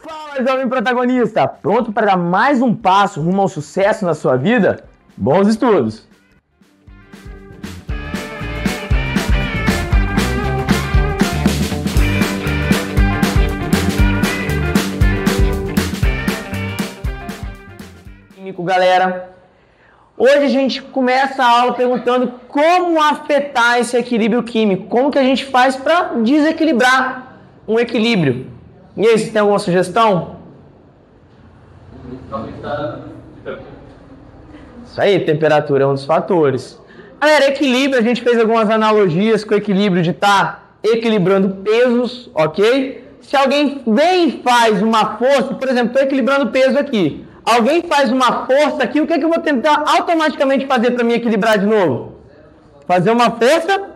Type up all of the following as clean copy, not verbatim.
Fala, jovem protagonista! Pronto para dar mais um passo rumo ao sucesso na sua vida? Bons estudos! Galera, hoje a gente começa a aula perguntando como afetar esse equilíbrio químico, como que a gente faz para desequilibrar um equilíbrio. E aí, você tem alguma sugestão? Isso aí, temperatura é um dos fatores. Galera, equilíbrio, a gente fez algumas analogias com o equilíbrio de estar equilibrando pesos, ok? Se alguém vem e faz uma força, por exemplo, estou equilibrando peso aqui. Alguém faz uma força aqui, o que eu vou tentar automaticamente fazer para me equilibrar de novo? Fazer uma força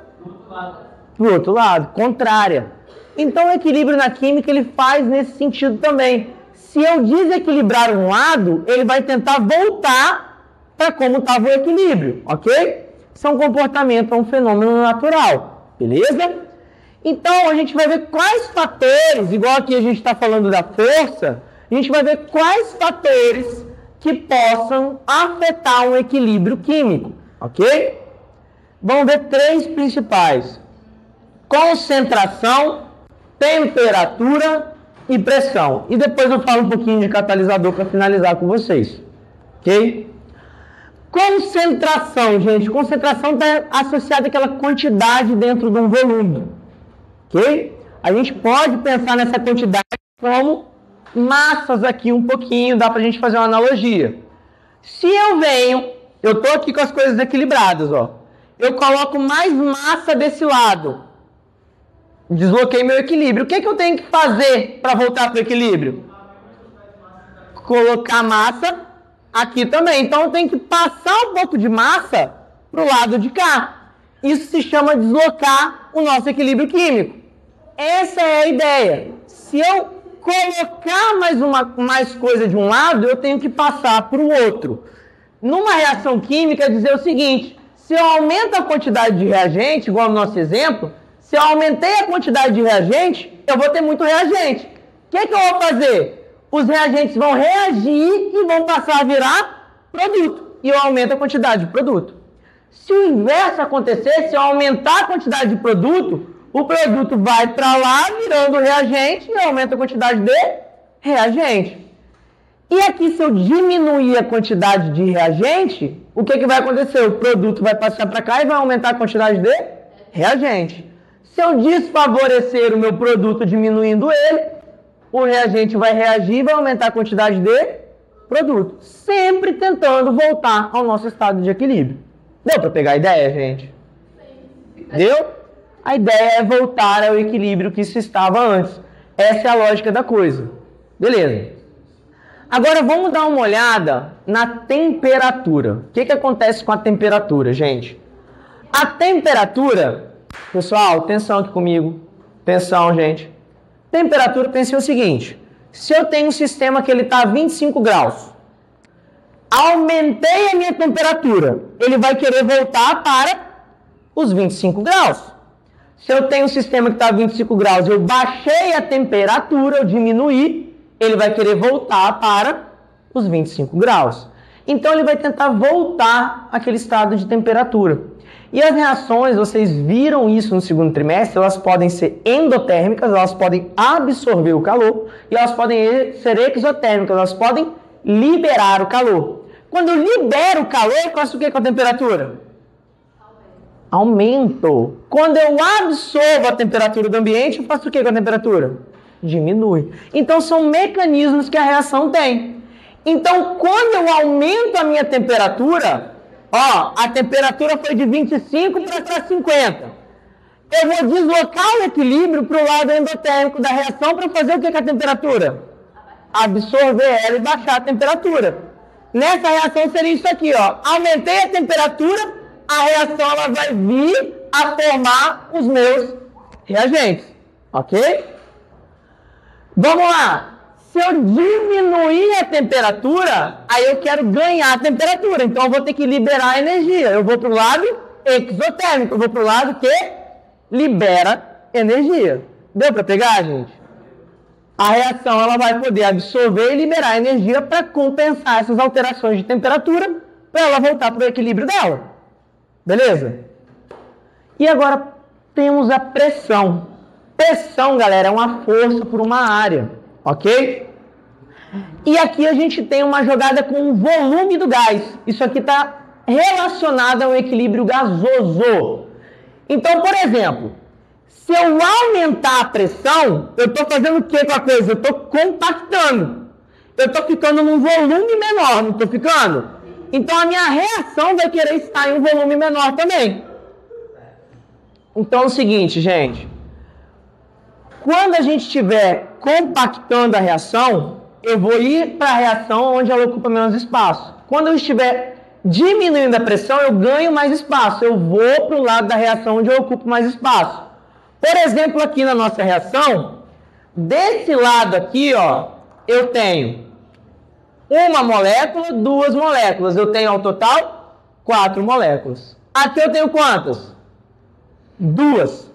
para o outro lado, contrária. Então o equilíbrio na química ele faz nesse sentido também. Se eu desequilibrar um lado, ele vai tentar voltar para como estava o equilíbrio, ok? Isso é um comportamento, é um fenômeno natural, beleza? Então a gente vai ver quais fatores, igual aqui a gente está falando da força, a gente vai ver quais fatores que possam afetar um equilíbrio químico, ok? Vamos ver três principais: concentração, temperatura e pressão. E depois eu falo um pouquinho de catalisador para finalizar com vocês, ok? Concentração, gente. Concentração está associada àquela quantidade dentro de um volume, ok? A gente pode pensar nessa quantidade como massas aqui um pouquinho, dá pra gente fazer uma analogia. Se eu tô aqui com as coisas equilibradas, ó. Eu coloco mais massa desse lado. Desloquei meu equilíbrio. O que eu tenho que fazer para voltar para o equilíbrio? Colocar massa aqui também. Então eu tenho que passar um pouco de massa pro lado de cá. Isso se chama deslocar o nosso equilíbrio químico. Essa é a ideia. Se eu colocar mais coisa de um lado, eu tenho que passar para o outro. Numa reação química, dizer o seguinte: se eu aumento a quantidade de reagente, igual no nosso exemplo, se eu aumentei a quantidade de reagente, eu vou ter muito reagente. O que eu vou fazer? Os reagentes vão reagir e vão passar a virar produto. E eu aumento a quantidade de produto. Se o inverso acontecer, se eu aumentar a quantidade de produto, o produto vai para lá virando reagente e aumenta a quantidade de reagente. E aqui, se eu diminuir a quantidade de reagente, o que vai acontecer? O produto vai passar para cá e vai aumentar a quantidade de reagente. Se eu desfavorecer o meu produto diminuindo ele, o reagente vai reagir e vai aumentar a quantidade de produto. Sempre tentando voltar ao nosso estado de equilíbrio. Deu para pegar a ideia, gente? Deu? A ideia é voltar ao equilíbrio que se estava antes. Essa é a lógica da coisa. Beleza. Agora vamos dar uma olhada na temperatura. O que acontece com a temperatura, gente? A temperatura, pessoal, atenção aqui comigo. Atenção, gente. Temperatura, pense o seguinte: se eu tenho um sistema que ele está a 25 graus, aumentei a minha temperatura, ele vai querer voltar para os 25 graus. Se eu tenho um sistema que está a 25 graus, eu baixei a temperatura, eu diminuí, ele vai querer voltar para os 25 graus. Então, ele vai tentar voltar àquele estado de temperatura. E as reações, vocês viram isso no segundo trimestre, elas podem ser endotérmicas, elas podem absorver o calor, e elas podem ser exotérmicas, elas podem liberar o calor. Quando eu libero o calor, eu faço o que com a temperatura? Aumento. Quando eu absorvo a temperatura do ambiente, eu faço o que com a temperatura? Diminui. Então, são mecanismos que a reação tem. Então, quando eu aumento a minha temperatura, ó, a temperatura foi de 25 para 50. Eu vou deslocar o equilíbrio para o lado endotérmico da reação para fazer o que com a temperatura? Absorver ela e baixar a temperatura. Nessa reação seria isso aqui, ó. Aumentei a temperatura, a reação ela vai vir a formar os meus reagentes, ok? Vamos lá. Se eu diminuir a temperatura, aí eu quero ganhar a temperatura. Então eu vou ter que liberar a energia. Eu vou para o lado exotérmico. Eu vou para o lado que libera energia. Deu para pegar, gente? a reação ela vai poder absorver e liberar energia para compensar essas alterações de temperatura para ela voltar para o equilíbrio dela. Beleza? E agora temos a pressão. Pressão, galera, é uma força por uma área, ok? E aqui a gente tem uma jogada com o volume do gás. Isso aqui está relacionado ao equilíbrio gasoso. Então, por exemplo, se eu aumentar a pressão, eu estou fazendo o que com a coisa? Eu estou compactando. Eu estou ficando num volume menor, não estou ficando? Então, a minha reação vai querer estar em um volume menor também. Então, é o seguinte, gente. Quando a gente estiver compactando a reação, eu vou ir para a reação onde ela ocupa menos espaço. Quando eu estiver diminuindo a pressão, eu ganho mais espaço. Eu vou para o lado da reação onde eu ocupo mais espaço. Por exemplo, aqui na nossa reação, desse lado aqui, ó, eu tenho uma molécula, duas moléculas. Eu tenho ao total 4 moléculas. Aqui eu tenho quantas? 2.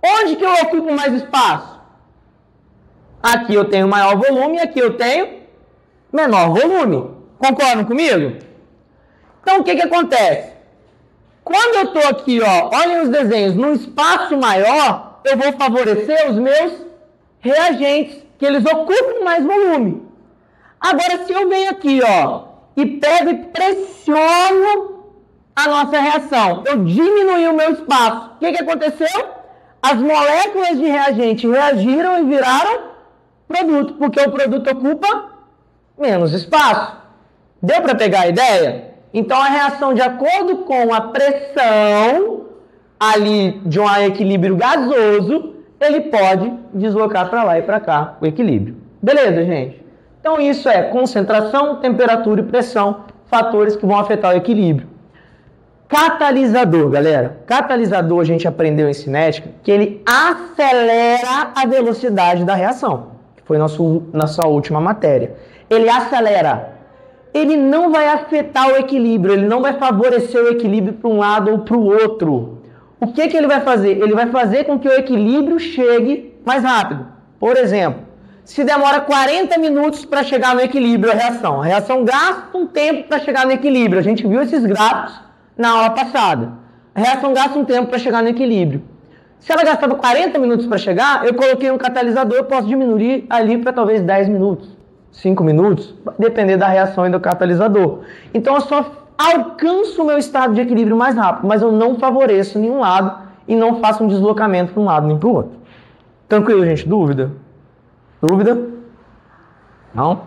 Onde que eu ocupo mais espaço? Aqui eu tenho maior volume e aqui eu tenho menor volume. Concordam comigo? Então, o que acontece? Quando eu estou aqui, ó, olhem os desenhos, num espaço maior, eu vou favorecer os meus reagentes, que eles ocupam mais volume. Agora, se eu venho aqui, ó, e pego e pressiono a nossa reação, eu diminui o meu espaço. O que aconteceu? As moléculas de reagente reagiram e viraram produto, porque o produto ocupa menos espaço. Deu para pegar a ideia? Então, a reação de acordo com a pressão ali de um equilíbrio gasoso, ele pode deslocar para lá e para cá o equilíbrio. Beleza, gente? Então, isso é concentração, temperatura e pressão, fatores que vão afetar o equilíbrio. Catalisador, galera. Catalisador, a gente aprendeu em cinética que ele acelera a velocidade da reação, que foi nossa última matéria. Ele acelera. Ele não vai afetar o equilíbrio, ele não vai favorecer o equilíbrio para um lado ou para o outro. O que ele vai fazer? Ele vai fazer com que o equilíbrio chegue mais rápido. Por exemplo, se demora 40 minutos para chegar no equilíbrio a reação gasta um tempo para chegar no equilíbrio. A gente viu esses gráficos na aula passada. A reação gasta um tempo para chegar no equilíbrio. Se ela gastava 40 minutos para chegar, eu coloquei um catalisador, eu posso diminuir ali para talvez 10 minutos, 5 minutos, depender da reação e do catalisador. Então eu só alcanço o meu estado de equilíbrio mais rápido, mas eu não favoreço nenhum lado e não faço um deslocamento para um lado nem para o outro. Tranquilo, gente? Dúvida? Dúvida? Não?